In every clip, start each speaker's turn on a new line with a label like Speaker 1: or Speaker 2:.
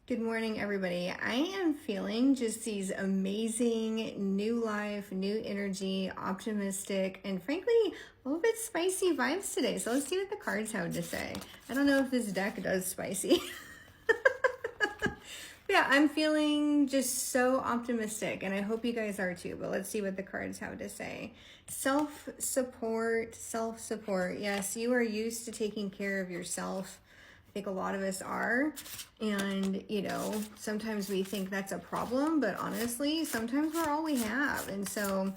Speaker 1: Good morning, everybody. I am feeling just these amazing new life, new energy, optimistic, and frankly, a little bit spicy vibes today. So let's see what the cards have to say. I don't know if this deck does spicy. Yeah, I'm feeling just so optimistic, and I hope you guys are too, but let's see what the cards have to say. Self-support, self-support. Yes, you are used to taking care of yourself. I think a lot of us are, and sometimes we think that's a problem, but honestly, sometimes we're all we have. And so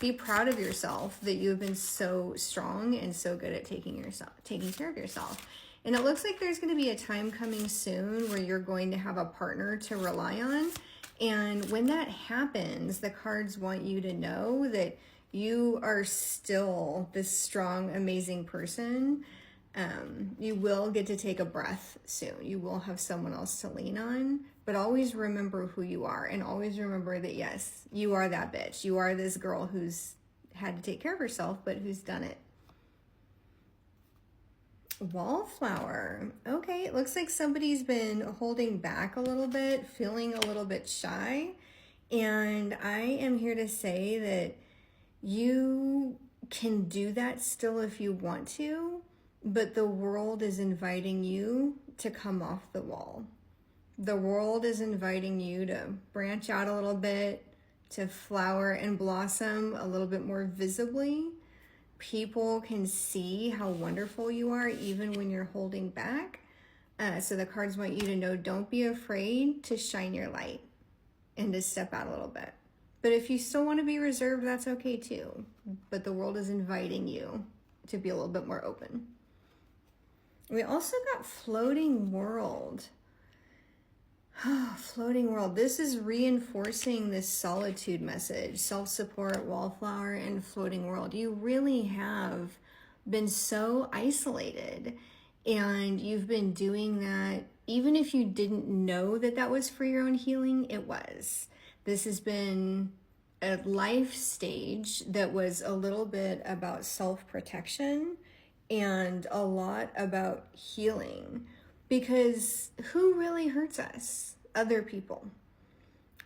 Speaker 1: be proud of yourself that you've been so strong and so good at taking care of yourself. And it looks like there's going to be a time coming soon where you're going to have a partner to rely on. And when that happens, the cards want you to know that you are still this strong, amazing person. You will get to take a breath soon. You will have someone else to lean on, but always remember who you are, and always remember that, yes, you are that bitch. You are this girl who's had to take care of herself, but who's done it. Wallflower. Okay, it looks like somebody's been holding back a little bit, feeling a little bit shy. And I am here to say that you can do that still if you want to, but the world is inviting you to come off the wall. The world is inviting you to branch out a little bit, to flower and blossom a little bit more visibly. People can see how wonderful you are even when you're holding back. So the cards want you to know, don't be afraid to shine your light and to step out a little bit. But if you still want to be reserved, that's okay too. But the world is inviting you to be a little bit more open. We also got floating world. Floating world. This is reinforcing this solitude message. Self-support, wallflower, and floating world. You really have been so isolated, and you've been doing that even if you didn't know that that was for your own healing. It was. This has been a life stage that was a little bit about self-protection and a lot about healing. Because who really hurts us? Other people.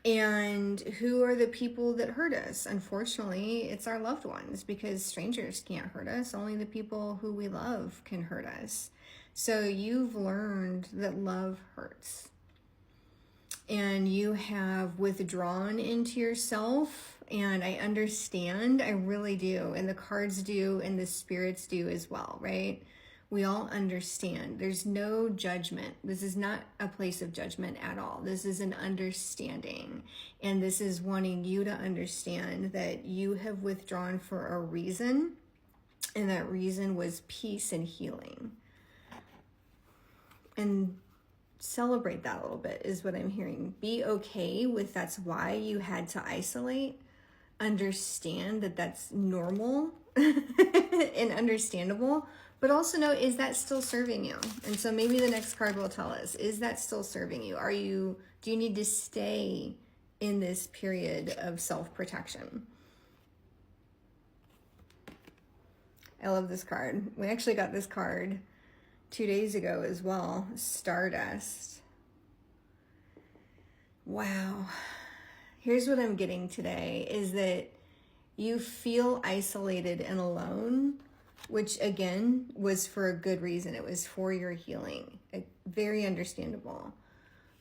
Speaker 1: And who are the people that hurt us? Unfortunately, it's our loved ones, because strangers can't hurt us. Only the people who we love can hurt us. So you've learned that love hurts. And you have withdrawn into yourself. And I understand, I really do. And the cards do, and the spirits do as well, right? We all understand. There's no judgment. This is not a place of judgment at all. This is an understanding. And this is wanting you to understand that you have withdrawn for a reason. And that reason was peace and healing. And celebrate that a little bit is what I'm hearing. Be okay with that's why you had to isolate. Understand that that's normal and understandable. But also know, is that still serving you? And so maybe the next card will tell us, is that still serving you? Do you need to stay in this period of self-protection? I love this card. We actually got this card 2 days ago as well. Stardust. Wow. Here's what I'm getting today is that you feel isolated and alone, which again was for a good reason. It was for your healing. Very understandable.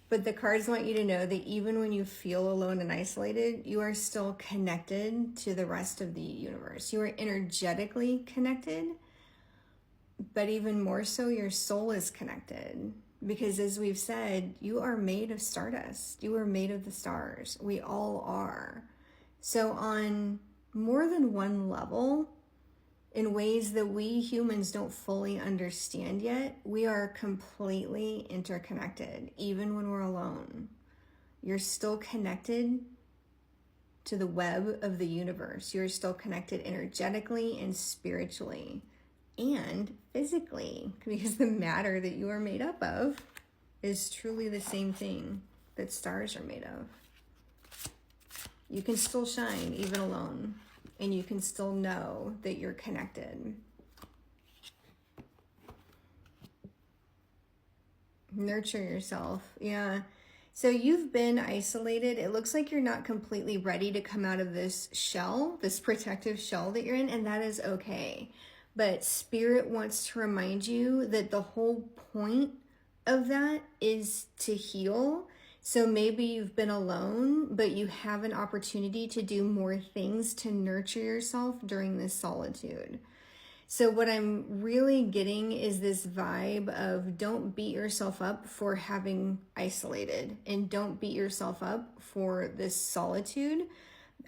Speaker 1: But the cards want you to know that even when you feel alone and isolated, you are still connected to the rest of the universe. You are energetically connected, but even more so, your soul is connected. Because as we've said, you are made of stardust. You are made of the stars. We all are. So on more than one level, in ways that we humans don't fully understand yet, we are completely interconnected, even when we're alone. You're still connected to the web of the universe. You're still connected energetically and spiritually and physically, because the matter that you are made up of is truly the same thing that stars are made of. You can still shine even alone. And you can still know that you're connected. Nurture yourself. Yeah. So you've been isolated. It looks like you're not completely ready to come out of this shell, this protective shell that you're in, and that is okay. But Spirit wants to remind you that the whole point of that is to heal. So maybe you've been alone, but you have an opportunity to do more things to nurture yourself during this solitude. So what I'm really getting is this vibe of don't beat yourself up for having isolated, and don't beat yourself up for this solitude.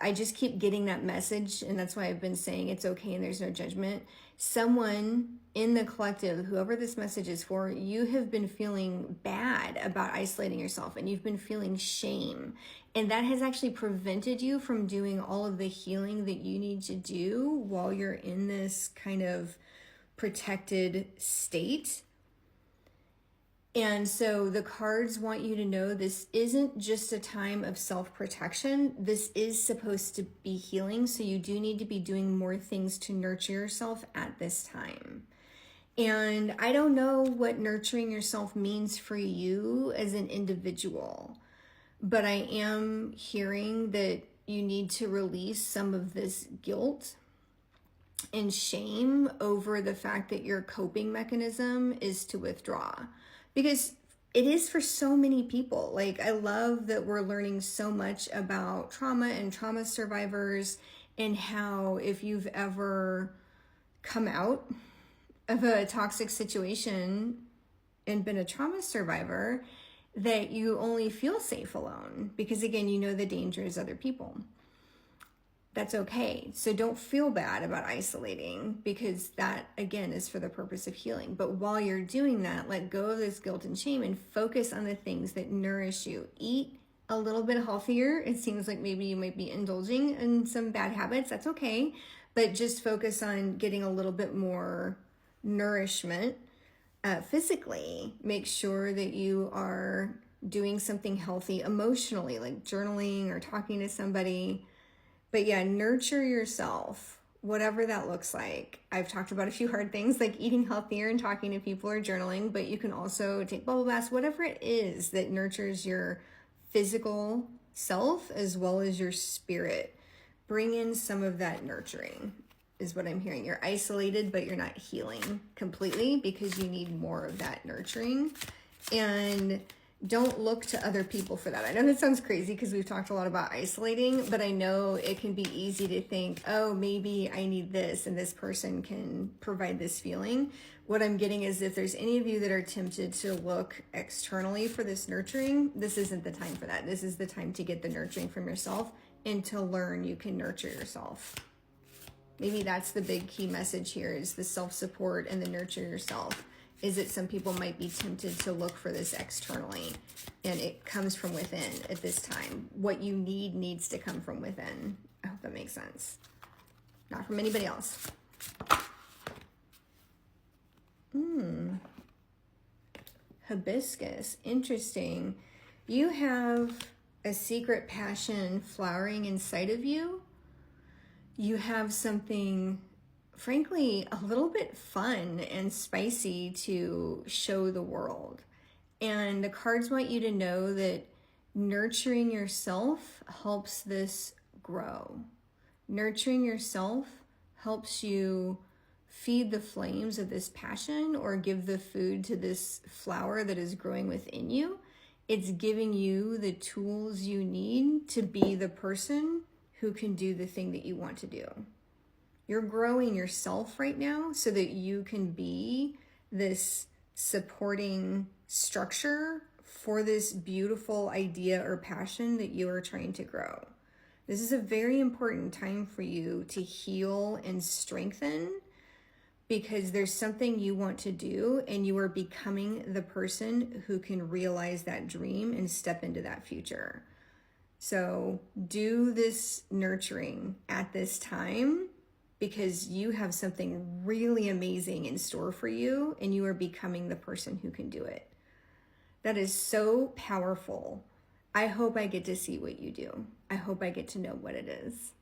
Speaker 1: I just keep getting that message, and that's why I've been saying it's okay and there's no judgment. Someone in the collective, whoever this message is for, you have been feeling bad about isolating yourself, and you've been feeling shame. And that has actually prevented you from doing all of the healing that you need to do while you're in this kind of protected state. And so the cards want you to know this isn't just a time of self-protection. This is supposed to be healing. So you do need to be doing more things to nurture yourself at this time. And I don't know what nurturing yourself means for you as an individual, but I am hearing that you need to release some of this guilt and shame over the fact that your coping mechanism is to withdraw. Because it is for so many people. Like, I love that we're learning so much about trauma and trauma survivors, and how if you've ever come out of a toxic situation and been a trauma survivor, that you only feel safe alone. Because again, you know the danger is other people. That's okay. So don't feel bad about isolating, because that, again, is for the purpose of healing. But while you're doing that, let go of this guilt and shame and focus on the things that nourish you. Eat a little bit healthier. It seems like maybe you might be indulging in some bad habits. That's okay. But just focus on getting a little bit more nourishment physically. Make sure that you are doing something healthy emotionally, like journaling or talking to somebody. But yeah, nurture yourself, whatever that looks like. I've talked about a few hard things like eating healthier and talking to people or journaling, but you can also take bubble baths, whatever it is that nurtures your physical self as well as your spirit. Bring in some of that nurturing is what I'm hearing. You're isolated, but you're not healing completely because you need more of that nurturing. And don't look to other people for that. I know that sounds crazy because we've talked a lot about isolating, but I know it can be easy to think, oh, maybe I need this and this person can provide this feeling. What I'm getting is, if there's any of you that are tempted to look externally for this nurturing, this isn't the time for that. This is the time to get the nurturing from yourself and to learn you can nurture yourself. Maybe that's the big key message here, is the self-support and the nurture yourself. Is that some people might be tempted to look for this externally, and it comes from within at this time. What you need needs to come from within. I hope that makes sense. Not from anybody else. Hibiscus, interesting. You have a secret passion flowering inside of you. You have something, frankly, a little bit fun and spicy to show the world. And the cards want you to know that nurturing yourself helps this grow. Nurturing yourself helps you feed the flames of this passion, or give the food to this flower that is growing within you. It's giving you the tools you need to be the person who can do the thing that you want to do. You're growing yourself right now so that you can be this supporting structure for this beautiful idea or passion that you are trying to grow. This is a very important time for you to heal and strengthen, because there's something you want to do and you are becoming the person who can realize that dream and step into that future. So do this nurturing at this time, because you have something really amazing in store for you, and you are becoming the person who can do it. That is so powerful. I hope I get to see what you do. I hope I get to know what it is.